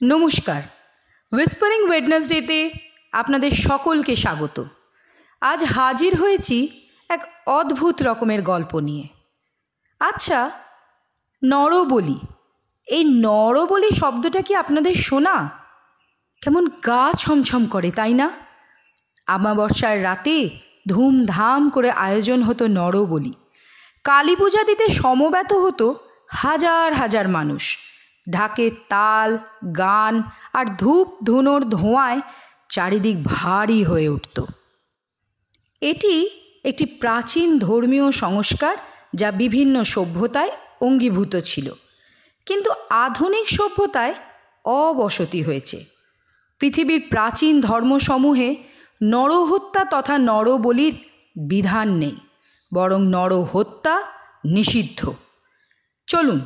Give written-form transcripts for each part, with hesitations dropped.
নমস্কার, হুইসপারিং ওয়েডনেসডেতে আপনাদের সকলকে স্বাগত। আজ হাজির হয়েছি এক অদ্ভুত রকমের গল্প নিয়ে। আচ্ছা, নরবলি, এই নরবলি শব্দটা কি আপনাদের শোনা? কেমন গা ছমছম করে, তাই না? আমাবস্যার রাতে ধুমধাম করে আয়োজন হতো নরবলি। কালী পূজা দিতে সমবেত হতো হাজার হাজার মানুষ। ঢাকের তাল, গান আর ধূপ ধুনোর ধোঁয়ায় চারিদিক ভারী হয়ে উঠত। এটি একটি প্রাচীন ধর্মীয় সংস্কার যা বিভিন্ন সভ্যতায় অঙ্গীভূত ছিল, কিন্তু আধুনিক সভ্যতায় অবসতি হয়েছে। পৃথিবীর প্রাচীন ধর্মসমূহে নরহত্যা তথা নরবলির বিধান নেই, বরং নরহত্যা নিষিদ্ধ। চলুন,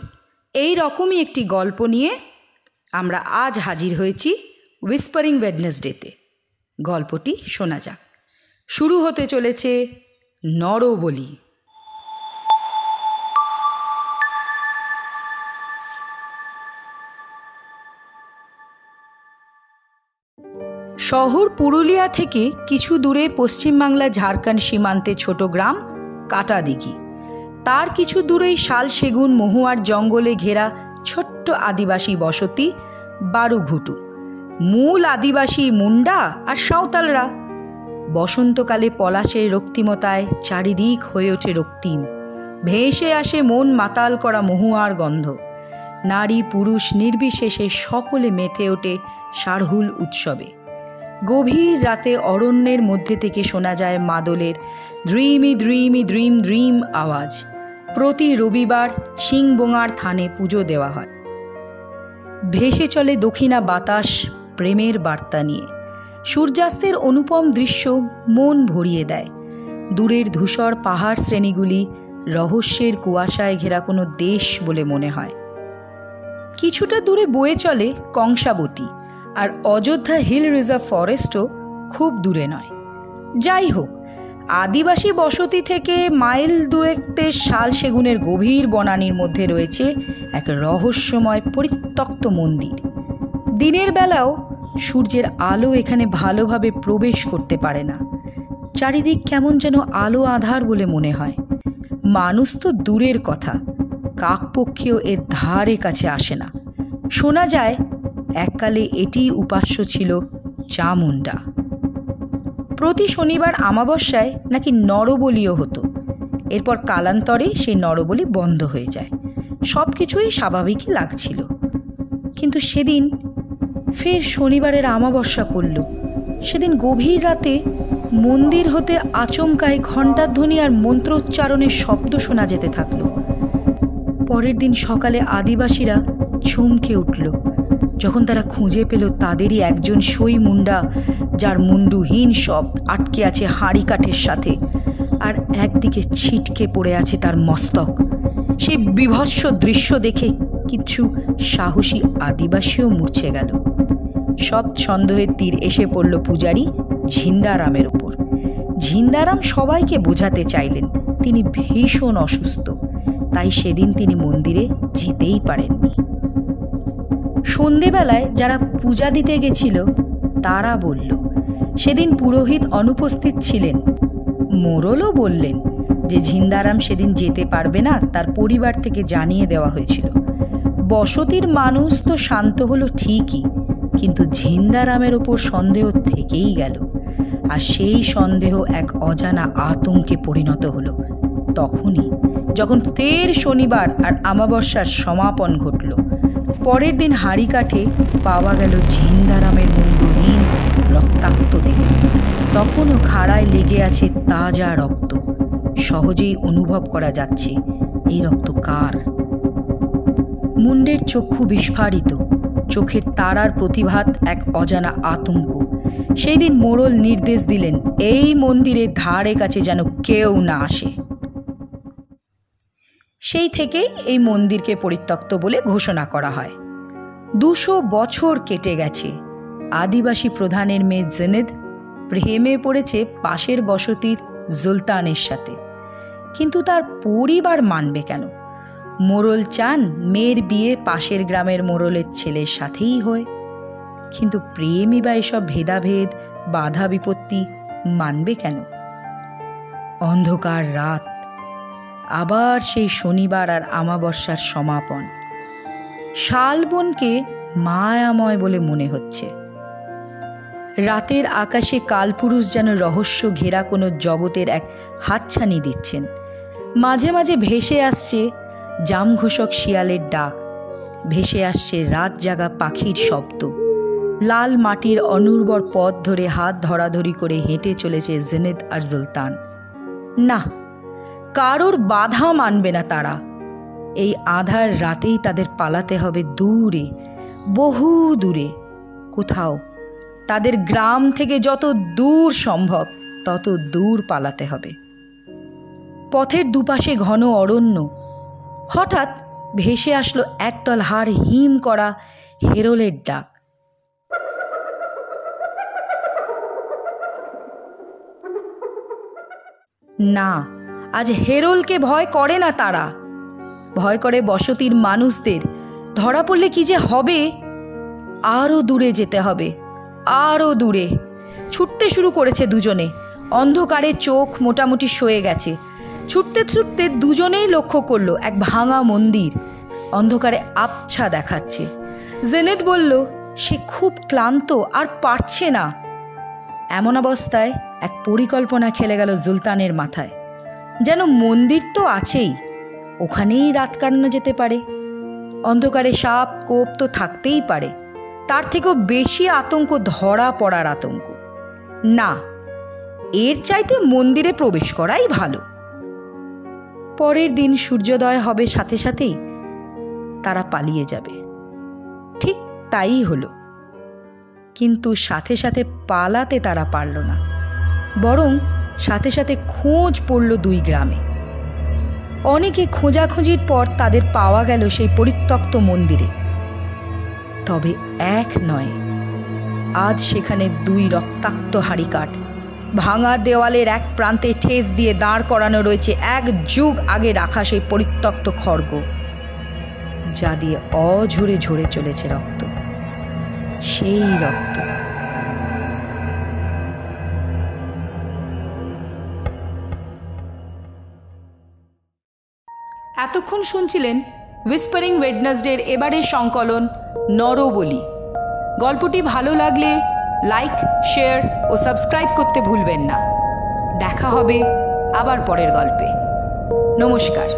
এই রকমই একটি গল্প নিয়ে আমরা আজ হাজির হয়েছি হুইসপারিং ওয়েডনেসডেতে। গল্পটি শোনা যাক। শুরু হতে চলেছে নরবলি। শহর পুরুলিয়া থেকে কিছু দূরে পশ্চিমবাংলা ঝাড়খণ্ড সীমান্তে ছোট গ্রাম কাটাদিঘি। তার কিছু দূরেই শাল সেগুন মহুয়ার জঙ্গলে ঘেরা ছোট্ট আদিবাসী বসতি বারুঘুটু। মূল আদিবাসী মুন্ডা আর সাঁওতালরা। বসন্তকালে পলাশের রক্তিমতায় চারিদিক হয়ে ওঠে রক্তিম। ভেসে আসে মন মাতাল করা মহুয়ার গন্ধ। নারী পুরুষ নির্বিশেষে সকলে মেতে ওঠে সারহুল উৎসবে। গভীর রাতে অরণ্যের মধ্যে থেকে শোনা যায় মাদলের দ্রিমি দ্রিমি দ্রিম দ্রিম আওয়াজ। প্রতি রবিবার সিংবোঙার থানে পুজো দেওয়া হয়। ভেসে চলে দক্ষিণা বাতাস প্রেমের বার্তা নিয়ে। সূর্যাস্তের অনুপম দৃশ্য মন ভরিয়ে দেয়। দূরের ধূসর পাহাড় শ্রেণীগুলি রহস্যের কুয়াশায় ঘেরা কোনো দেশ বলে মনে হয়। কিছুটা দূরে বয়ে চলে কংসাবতী, আর অযোধ্যা হিল রিজার্ভ ফরেস্টও খুব দূরে নয়। যাই হোক, আদিবাসী বসতি থেকে মাইল দূরত্বে শাল সেগুনের গভীর বনানীর মধ্যে রয়েছে এক রহস্যময় পরিত্যক্ত মন্দির। দিনের বেলাও সূর্যের আলো এখানে ভালোভাবে প্রবেশ করতে পারে না। চারিদিক কেমন যেন আলো আধার বলে মনে হয়। মানুষ তো দূরের কথা, কাকপক্ষীও এর ধারে কাছে আসে না। শোনা যায় এককালে এটিই উপাস্য ছিল চামুণ্ডা। প্রতি শনিবার আমাবস্যায় নাকি নরবলিও হতো। এরপর কালান্তরে সেই নরবলি বন্ধ হয়ে যায়। সব কিছুই স্বাভাবিকই লাগছিল, কিন্তু সেদিন ফের শনিবারের আমাবস্যা পড়ল। সেদিন গভীর রাতে মন্দির হতে আচমকায় ঘণ্টার ধ্বনি আর মন্ত্রোচ্চারণের শব্দ শোনা যেতে থাকল। পরের দিন সকালে আদিবাসীরা চমকে উঠল যখন তারা খুঁজে পেল তাদেরই একজন সই মুন্ডা, যার মুন্ডুহীন সব আটকে আছে হাঁড়ি কাঠের সাথে, আর একদিকে ছিটকে পড়ে আছে তার মস্তক। সেই বিভৎস দৃশ্য দেখে কিছু সাহসী আদিবাসীও মূর্ছে গেল। সব সন্দেহের তীর এসে পড়ল পূজারী ঝিন্দারামের ওপর। ঝিন্দারাম সবাইকে বোঝাতে চাইলেন তিনি ভীষণ অসুস্থ, তাই সেদিন তিনি মন্দিরে যেতেই পারেননি। সন্ধেবেলায় যারা পূজা দিতে গেছিল তারা বলল সেদিন পুরোহিত অনুপস্থিত ছিলেন। মোড়লও বললেন যে ঝিন্দারাম সেদিন যেতে পারবে না, তার পরিবার থেকে জানিয়ে দেওয়া হয়েছিল। বসতির মানুষ তো শান্ত হলো ঠিকই, কিন্তু ঝিন্দারামের ওপর সন্দেহ থেকেই গেল। আর সেই সন্দেহ এক অজানা আতঙ্কে পরিণত হলো তখনই যখন ফের শনিবার আর আমাবস্যার সমাপন ঘটল। পরের দিন হাঁড়ি কাঠে পাওয়া গেল ঝিন্দারামের মুন্ডুহীন রক্তাক্ত দেহ। তখনও খাড়ায় লেগে আছে তাজা রক্ত। সহজেই অনুভব করা যাচ্ছে এই রক্ত কার। মুন্ডের চক্ষু বিস্ফারিত, চোখের তারার প্রতিভাত এক অজানা আতঙ্ক। সেই দিন মোড়ল নির্দেশ দিলেন এই মন্দিরের ধারে কাছে যেন কেউ না আসে। সেই থেকেই এই মন্দিরকে পরিত্যক্ত বলে ঘোষণা করা হয়। 200 বছর কেটে গেছে। আদিবাসী প্রধানের মেয়ে জেনেদ প্রেমে পড়েছে পাশের বসতির জুলতানের সাথে, কিন্তু তার পরিবার মানবে কেন? মোড়ল চান মেয়ের বিয়ে পাশের গ্রামের মোড়লের ছেলের সাথেই হয়। কিন্তু প্রেমই বা এসব ভেদাভেদ বাধা বিপত্তি মানবে কেন? অন্ধকার রাত, আবার সেই শনিবার আর আমাবস্যার সমাপন। শালবনকে মায়াময় বলে মনে হচ্ছে। রাতের আকাশে কালপুরুষ যেন রহস্য ঘেরা কোনো জগতের এক হাতছানি দিচ্ছেন। মাঝে মাঝে ভেসে আসছে জামঘোষক শিয়ালের ডাক, ভেসে আসছে রাত জাগা পাখির শব্দ। লাল মাটির অনুর্বর পথ ধরে হাত ধরাধরি করে হেঁটে চলেছে জেনেদ আর জুলতান। না, কারোর বাধা মানবে না তারা। এই আধার রাতেই তাদের পালাতে হবে দূরে, বহু দূরে, কোথাও। তাদের গ্রাম থেকে যত দূর সম্ভব তত দূর পালাতে হবে। পথের দুপাশে ঘন অরণ্য। হঠাৎ ভেসে আসলো একদল হাড় হিম করা হেরোলের ডাক। না, আজ হেরোলকে ভয় করে না তারা, ভয় করে বসতির মানুষদের। ধরা পড়লে কি যে হবে? আরও দূরে যেতে হবে, আরও দূরে। ছুটতে শুরু করেছে দুজনে। অন্ধকারে চোখ মোটামুটি সয়ে গেছে। ছুটতে ছুটতে দুজনেই লক্ষ্য করলো এক ভাঙা মন্দির অন্ধকারে আবছা দেখাচ্ছে। জেনেদ বলল সে খুব ক্লান্ত, আর পারছে না। এমন অবস্থায় এক পরিকল্পনা খেলে গেল জুলতানের মাথায়। যেন মন্দির তো আছেই, ওখানেই রাত কাটানো যেতে পারে। অন্ধকারে সাপ কোপ তো থাকতেই পারে, তার থেকেও বেশি আতঙ্ক ধরা পড়ার আতঙ্ক। না, এর চাইতে মন্দিরে প্রবেশ করাই ভালো। পরের দিন সূর্যোদয় হবে সাথে সাথেই তারা পালিয়ে যাবে। ঠিক তাই হলো। কিন্তু সাথে সাথে পালাতে তারা পারল না, বরং সাথে সাথে খোঁজ পড়ল দুই গ্রামে। অনেকে খোঁজাখুঁজির পর তাদের পাওয়া গেল সেই পরিত্যক্ত মন্দিরে। তবে এক নয়, আজ সেখানে দুই রক্তাক্ত হাঁড়িকাঠ। ভাঙা দেওয়ালের এক প্রান্তে ঠেস দিয়ে দাঁড় করানো রয়েছে এক যুগ আগে রাখা সেই পরিত্যক্ত খড়গ, যা দিয়ে অঝরে ঝরে চলেছে রক্ত, সেই রক্ত। এতক্ষণ শুনছিলেন হুইসপারিং ওয়েডনেসডের এবারের সংকলন নরবলি। গল্পটি ভালো লাগলে লাইক, শেয়ার ও সাবস্ক্রাইব করতে ভুলবেন না। দেখা হবে আবার পরের গল্পে। নমস্কার।